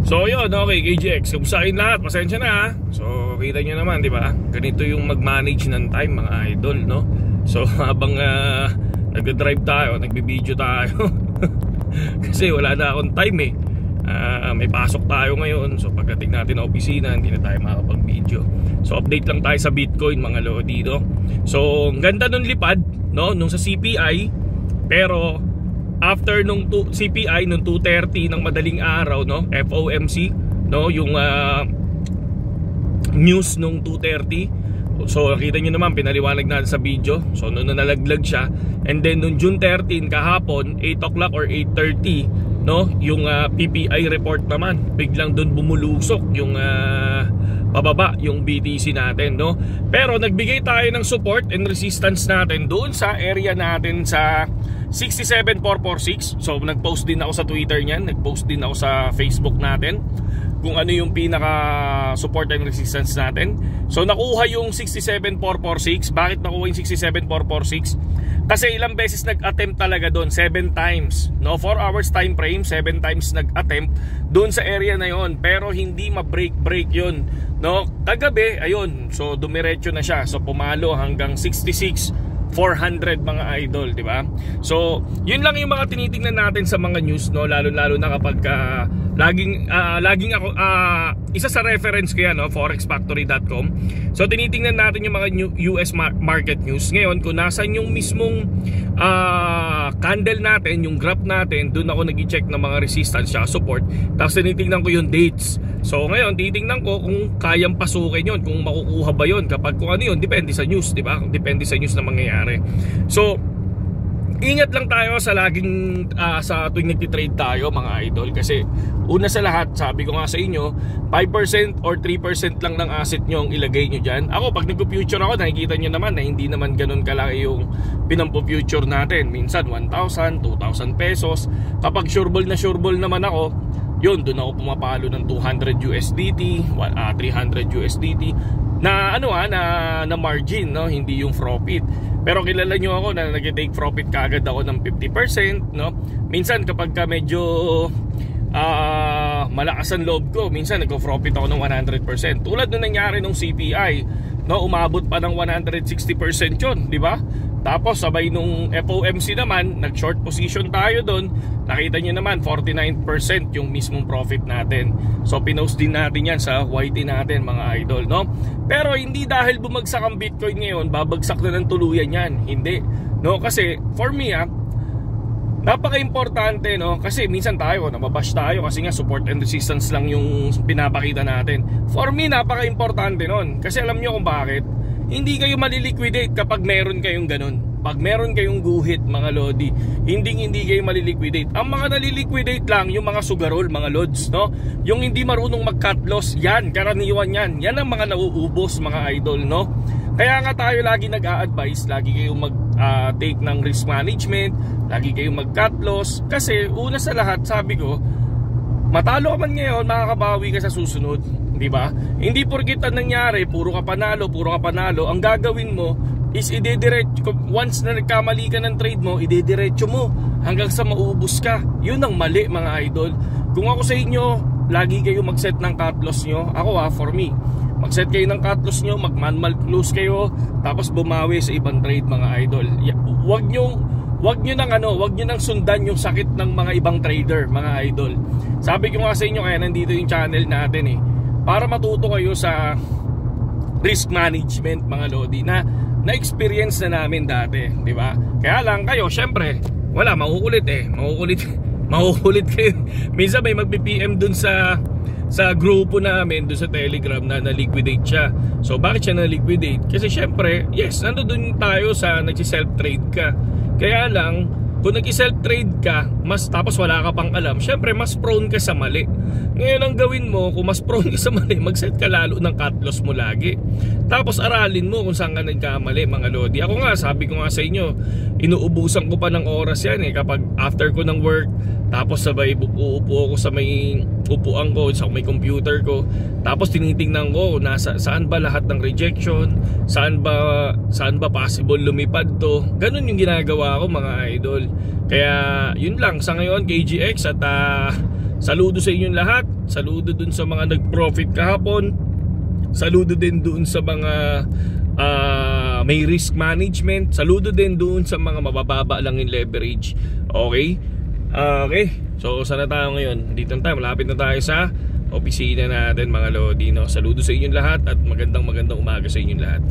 So yun, okay KGX, kumusta kayong lahat? Pasensya na ha. So kita nyo naman, di ba? Ganito yung mag-manage ng time mga idol, no? So habang nag-drive tayo, nagbibideo tayo kasi wala na akong time eh. May pasok tayo ngayon. So pagdating natin na opisina, hindi na tayo makapag-video. So update lang tayo sa Bitcoin mga lodi, no? So ang ganda nung lipad, no? Nung sa CPI. Pero after nung CPI nung 2:30 ng madaling araw, no, FOMC, no, yung news nung 2:30. So nakita nyo naman, pinaliwanag natin sa video. So noon na nalaglag siya. And then nung June 13 kahapon 8 o'clock or 8:30, no, yung PPI report naman, biglang doon bumulusok yung pababa yung BTC natin, no. Pero nagbigay tayo ng support and resistance natin doon sa area natin sa 67,446. So nag-post din ako sa Twitter niyan, nag-post din ako sa Facebook natin kung ano yung pinaka support and resistance natin. So nakuha yung 67,446. Bakit nakuha yung 67,446? Kasi ilang beses nag-attempt talaga doon, 7 times, no, 4 hours time frame, 7 times nag-attempt doon sa area na yon, pero hindi ma-break yun, no. Kagabi, ayun, so dumiretso na siya. So pumalo hanggang 66,400 mga idol, di ba? So yun lang yung mga tinitingnan natin sa mga news, no, lalo na kapag laging ako isa sa reference ko yan, no, forexfactory.com. So tinitingnan natin yung mga US market news. Ngayon kung nasan yung mismong candle natin, yung graph natin, doon ako nag-check ng mga resistance at support. Tapos tinitingnan ko yung dates. So ngayon titingnan ko kung kayang pasukin yon, kung makukuha ba yon, kapag kung ano yun, depende sa news, di ba? Depende sa news na mangyayari. So ingat lang tayo sa laging sa tuwing nagtitrade tayo mga idol. Kasi una sa lahat, sabi ko nga sa inyo, 5% or 3% lang ng asset nyo ang ilagay nyo dyan. Ako pag nagpo-future ako, nakikita nyo naman na hindi naman ganun kalaki yung pinampo-future natin. Minsan 1,000, 2,000 pesos. Kapag sureball na sureball naman ako, yun, doon ako pumapalo ng 200 USDT, 300 USDT na na margin, no, hindi yung profit. Pero kilala nyo ako na nag-take profit kaagad ako ng 50%, no. Minsan kapag ka medyo malakas ang loob ko, minsan nag-profit ako ng 100%. Tulad nung nangyari nung CPI, no, umabot pa ng 160% yun, di ba? Tapos sabay nung FOMC naman, nag-short position tayo doon. Nakita nyo naman 49% yung mismong profit natin. So pinost din natin yan sa YT natin mga idol, no? Pero hindi dahil bumagsak ang Bitcoin ngayon, babagsak na ng tuluyan yan. Hindi, no? Kasi for me napaka-importante, no? Kasi minsan tayo, nababash tayo kasi nga support and resistance lang yung pinapakita natin. For me, napaka-importante nun. Kasi alam nyo kung bakit. Hindi kayo maliliquidate kapag meron kayong ganun. Pag meron kayong guhit mga lodi, hindi kayo maliliquidate. Ang mga naliliquidate lang yung mga sugarol, mga lods, no? Yung hindi marunong mag-cut loss, yan, karaniwan yan. Yan ang mga nauubos mga idol, no? Kaya nga tayo lagi nag-a-advise, lagi kayong mag-take ng risk management, lagi kayong mag-cut loss. Kasi una sa lahat, sabi ko, matalo ka man ngayon, makakabawi ka sa susunod, di ba? Hindi porkit ang nangyari, puro ka panalo. Ang gagawin mo is idediretso. Once na nagkamali ka ng trade mo, idediretso mo hanggang sa maubos ka. Yun ang mali mga idol. Kung ako sa inyo, lagi kayo mag-set ng cut loss nyo. Ako for me, mag-set kayo ng cut loss nyo, mag-manual close kayo, tapos bumawi sa ibang trade mga idol. Wag nyo nang sundan yung sakit ng mga ibang trader mga idol. Sabi ko nga sa inyo, kaya nandito yung channel natin para matuto kayo sa risk management mga lodi na experience na namin dati, di ba? Kaya lang kayo, syempre, wala, makukulit makukulit kayo. Minsan may magpi-PM dun sa grupo namin, dun sa Telegram na na-liquidate siya. So bakit siya na-liquidate? Kasi syempre, yes, nandun tayo sa nagsi-self-trade ka. Kaya lang, kung nag-self-trade ka, tapos wala ka pang alam, syempre mas prone ka sa mali. Ngayon ang gawin mo, kung mas prone ka sa mali, mag-set ka lalo ng cut loss mo lagi. Tapos aralin mo kung saan ka nagkamali mga lodi. Ako nga, sabi ko nga sa inyo, inuubusan ko pa ng oras yan kapag after ko ng work, tapos sabay uupo ako sa may upuan ko, sa may computer ko. Tapos tinitingnan ko saan ba lahat ng rejection, saan ba possible lumipad to. Ganun yung ginagawa ko mga idol. Kaya yun lang sa ngayon KGX, at Saludo sa inyong lahat. Saludo dun sa mga nag-profit kahapon. Saludo din dun sa mga may risk management. Saludo din dun sa mga mabababa lang yung leverage. Okay? Okay. So saan na tayo ngayon? Dito na tayo. Malapit na tayo sa opisina natin mga Lodi, no? Saludo sa inyong lahat at magandang umaga sa inyong lahat.